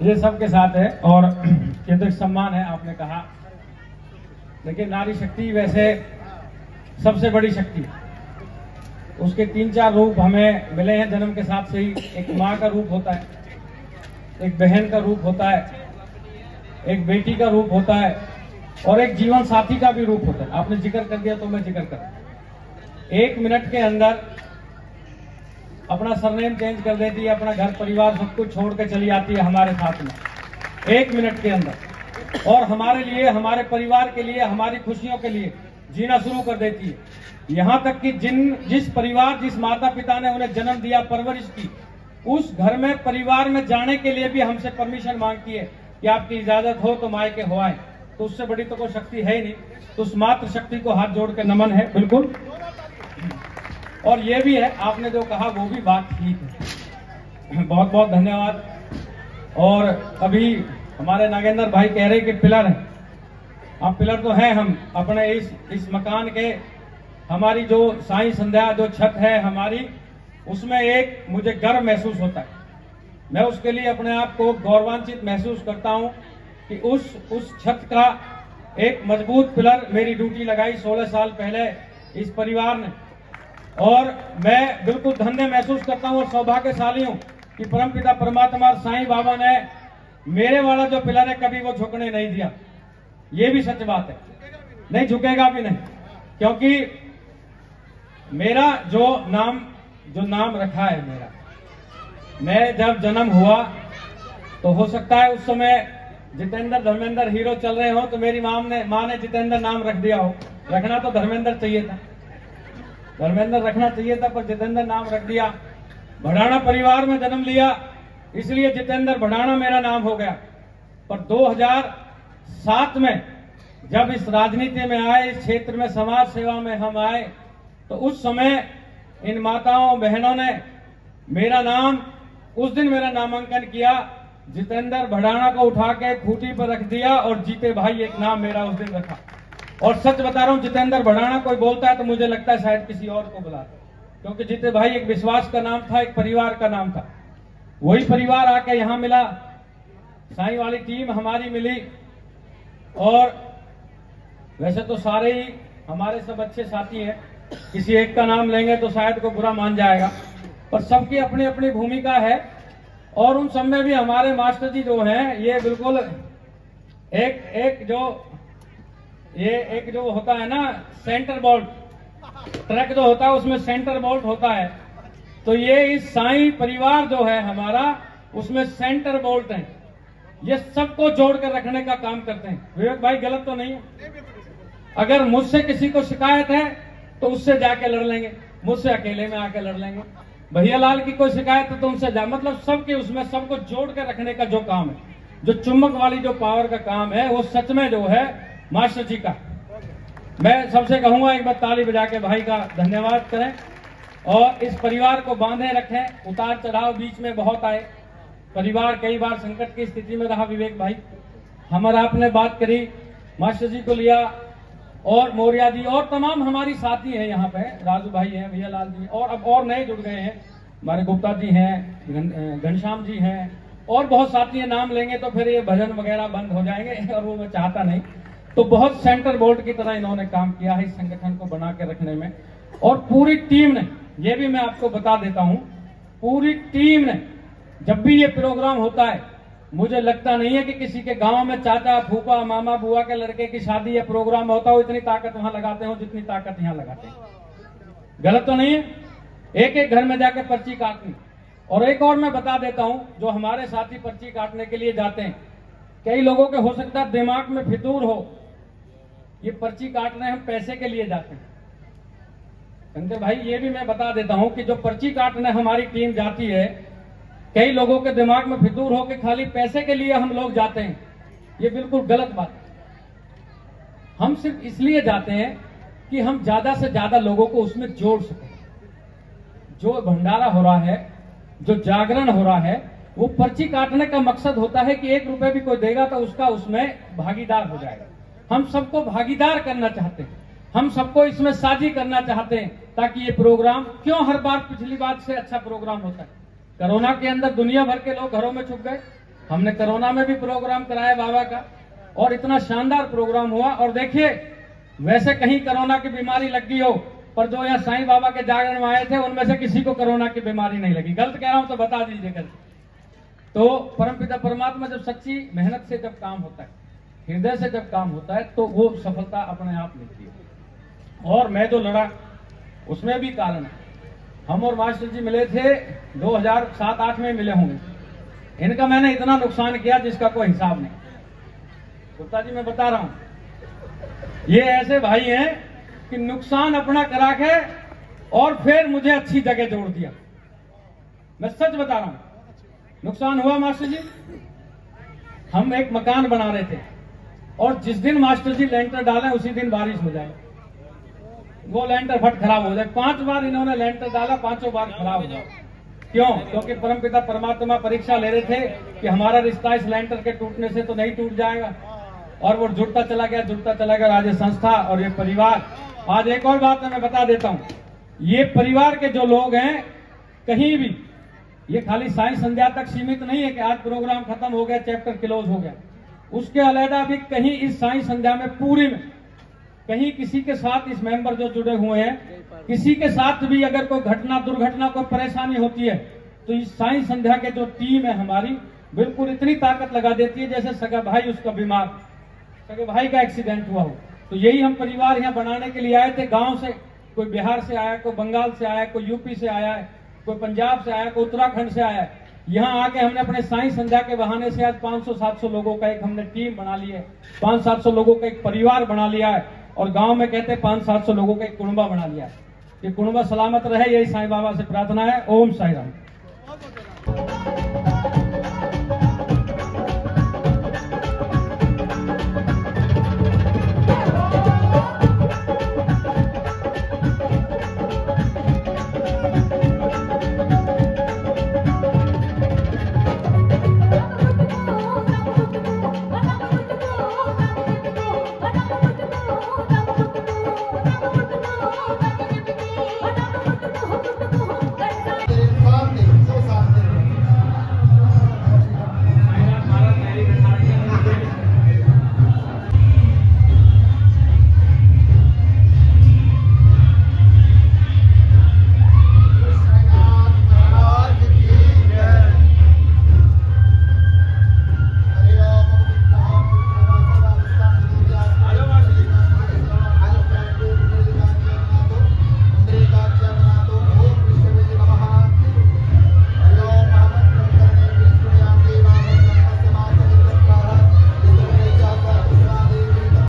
ये सबके साथ है और केंद्रित सम्मान है। आपने कहा देखिए नारी शक्ति वैसे सबसे बड़ी शक्ति है, उसके 3-4 रूप हमें मिले हैं जन्म के साथ से ही। एक माँ का रूप होता है, एक बहन का रूप होता है, एक बेटी का रूप होता है और एक जीवन साथी का भी रूप होता है। आपने जिक्र कर दिया तो मैं जिक्र कर 1 मिनट के अंदर अपना सरनेम चेंज कर देती है, अपना घर परिवार सब कुछ छोड़ के चली आती है हमारे साथ में 1 मिनट के अंदर, और हमारे लिए, हमारे परिवार के लिए, हमारी खुशियों के लिए जीना शुरू कर देती है। यहाँ तक कि जिस परिवार, जिस माता पिता ने उन्हें जन्म दिया, परवरिश की, उस घर में, परिवार में जाने के लिए भी हमसे परमिशन मांगती है कि आपकी इजाजत हो तो मायके हो आए। तो उससे बड़ी तो कोई शक्ति है ही नहीं। तो उस मातृ शक्ति को हाथ जोड़ के नमन है बिल्कुल। और ये भी है, आपने जो कहा वो भी बात ठीक है, बहुत बहुत धन्यवाद। और अभी हमारे नागेंद्र भाई कह रहे कि पिलर है। अब पिलर तो है हम अपने इस मकान के। हमारी जो साईं संध्या जो छत है हमारी, उसमें एक मुझे गर्व महसूस होता है। मैं उसके लिए अपने आप को गौरवान्वित महसूस करता हूं कि उस छत का एक मजबूत पिलर मेरी ड्यूटी लगाई 16 साल पहले इस परिवार ने। और मैं बिल्कुल धन्य महसूस करता हूं और सौभाग्यशाली हूं कि परमपिता परमात्मा साईं बाबा ने मेरे वाला जो पिलर है कभी वो झुकने नहीं दिया। ये भी सच बात है, नहीं झुकेगा भी नहीं, क्योंकि मेरा जो नाम रखा है मेरा, मैं जब जन्म हुआ तो हो सकता है उस समय जितेंद्र धर्मेंद्र हीरो चल रहे हो तो मेरी माँ ने जितेंद्र नाम रख दिया हो। रखना तो धर्मेंद्र चाहिए था, धर्मेंद्र रखना चाहिए था, पर जितेंद्र नाम रख दिया। भड़ाना परिवार में जन्म लिया इसलिए जितेंद्र भड़ाना मेरा नाम हो गया। पर 2007 में जब इस राजनीति में आए, इस क्षेत्र में समाज सेवा में हम आए, तो उस समय इन माताओं बहनों ने मेरा नाम, उस दिन मेरा नामांकन किया, जितेंद्र भड़ाना को उठा के खूंटी पर रख दिया और जीते भाई एक नाम मेरा उस दिन रखा। और सच बता रहा हूं, जितेंद्र भड़ाना कोई बोलता है तो मुझे लगता है शायद किसी और को बुलाता, क्योंकि जीते भाई एक विश्वास का नाम था, एक परिवार का नाम था। वही परिवार आके यहां मिला, साईं वाली टीम हमारी मिली। और वैसे तो सारे ही हमारे सब अच्छे साथी हैं, किसी एक का नाम लेंगे तो शायद कोई बुरा मान जाएगा, पर सबकी अपनी अपनी भूमिका है। और उन सब में भी हमारे मास्टर जी जो हैं, ये बिल्कुल एक जो होता है ना सेंटर बोल्ट, ट्रक जो होता है उसमें सेंटर बोल्ट होता है, तो ये इस साईं परिवार जो है हमारा, उसमें सेंटर बोल्ट है। ये सबको जोड़ कर रखने का काम करते हैं। विवेक भाई गलत तो नहीं है? अगर मुझसे किसी को शिकायत है तो उससे जाके लड़ लेंगे, मुझसे अकेले में आके लड़ लेंगे। भैया लाल की कोई शिकायत है तो उनसे जा, मतलब सबके उसमें सबको जोड़ कर रखने का जो काम है, जो चुंबक वाली जो पावर का काम है, वो सच में जो है मास्टर जी का। मैं सबसे कहूंगा एक बार ताली बजा के भाई का धन्यवाद करें और इस परिवार को बांधे रखें। उतार चढ़ाव बीच में बहुत आए, परिवार कई बार संकट की स्थिति में रहा। विवेक भाई, हमारा आपने बात करी, मास्टर जी को लिया और मौर्या जी और तमाम हमारी साथी हैं यहाँ पे, राजू भाई हैं, भैया लाल जी, और अब और नए जुड़ गए हैं, हमारे गुप्ता जी हैं, घनश्याम जी हैं, और बहुत साथी हैं। नाम लेंगे तो फिर ये भजन वगैरह बंद हो जाएंगे और वो मैं चाहता नहीं। तो बहुत सेंटर बोर्ड की तरह इन्होंने काम किया है इस संगठन को बना के रखने में। और पूरी टीम ने, ये भी मैं आपको बता देता हूं, पूरी टीम ने, जब भी ये प्रोग्राम होता है, मुझे लगता नहीं है कि किसी के गांव में चाचा फूफा मामा बुआ के लड़के की शादी या प्रोग्राम होता हो, इतनी ताकत वहां लगाते हो जितनी ताकत यहां लगाते हैं। गलत तो नहीं है? एक एक घर में जाके पर्ची काटनी। और एक और मैं बता देता हूं, जो हमारे साथी पर्ची काटने के लिए जाते हैं, कई लोगों के हो सकता है दिमाग में फितूर हो, ये पर्ची काटने हम पैसे के लिए जाते हैं। शंकर भाई, ये भी मैं बता देता हूं कि जो पर्ची काटने हमारी टीम जाती है, कई लोगों के दिमाग में फितूर हो कि खाली पैसे के लिए हम लोग जाते हैं। ये बिल्कुल गलत बात है। हम सिर्फ इसलिए जाते हैं कि हम ज्यादा से ज्यादा लोगों को उसमें जोड़ सकें। जो भंडारा हो रहा है, जो जागरण हो रहा है, वो पर्ची काटने का मकसद होता है कि 1 रुपए भी कोई देगा तो उसका उसमें भागीदार हो जाएगा। हम सबको भागीदार करना चाहते हैं, हम सबको इसमें साझी करना चाहते हैं, ताकि ये प्रोग्राम, क्यों हर बार पिछली बार से अच्छा प्रोग्राम होता है, कोरोना के अंदर दुनिया भर के लोग घरों में छुप गए। हमने कोरोना में भी प्रोग्राम कराया बाबा का, और इतना शानदार प्रोग्राम हुआ। और देखिए, वैसे कहीं कोरोना की बीमारी लग गई हो, पर जो यहाँ साईं बाबा के जागरण में आए थे उनमें से किसी को कोरोना की बीमारी नहीं लगी। गलत कह रहा हूं तो बता दीजिए गलत। तो परमपिता परमात्मा जब सच्ची मेहनत से जब काम होता है, हृदय से जब काम होता है, तो वो सफलता अपने आप मिलती है। और मैं जो लड़ा उसमें भी कारण है। हम और मास्टर जी मिले थे 2007-8 में मिले होंगे। इनका मैंने इतना नुकसान किया जिसका कोई हिसाब नहीं। गुप्ता जी मैं बता रहा हूं, ये ऐसे भाई हैं कि नुकसान अपना करा के और फिर मुझे अच्छी जगह जोड़ दिया। मैं सच बता रहा हूं, नुकसान हुआ मास्टर जी। हम एक मकान बना रहे थे और जिस दिन मास्टर जी लेंटर डाले उसी दिन बारिश हो जाए, वो लेंटर फट खराब हो जाए। 5 बार इन्होंने लेंटर डाला, 5 बार खराब हो जाए। क्यों? क्योंकि परमपिता परमात्मा परीक्षा ले रहे थे कि हमारा रिश्ता इस लेंटर के टूटने से तो नहीं टूट जाएगा। और वो जुड़ता चला गया, जुड़ता चला गया। आज ये संस्था और ये परिवार, आज एक और बात मैं बता देता हूं, ये परिवार के जो लोग हैं कहीं भी, ये खाली साईं संध्या तक सीमित नहीं है कि आज प्रोग्राम खत्म हो गया, चैप्टर क्लोज हो गया। उसके अलावा भी कहीं इस साईं संध्या में पूरी में कहीं किसी के साथ इस मेंबर जो जुड़े हुए हैं, किसी के साथ भी अगर कोई घटना दुर्घटना कोई परेशानी होती है, तो इस साईं संध्या के जो टीम है हमारी, बिल्कुल इतनी ताकत लगा देती है जैसे सगा भाई उसका बीमार, सगे भाई का एक्सीडेंट हुआ हो। तो यही हम परिवार यहाँ बनाने के लिए आए थे। गांव से कोई बिहार से आया, कोई बंगाल से आया, कोई यूपी से आया है, कोई पंजाब से आया, कोई उत्तराखंड से आया है। यहाँ आके हमने अपने साईं संध्या के बहाने से आज 500-700 लोगों का एक हमने टीम बना ली है, 500-700 लोगों का एक परिवार बना लिया है। और गांव में कहते हैं 500-700 लोगों का एक कुणबा बना लिया है। ये कुणबा सलामत रहे, यही साईं बाबा से प्रार्थना है। ओम साईं राम।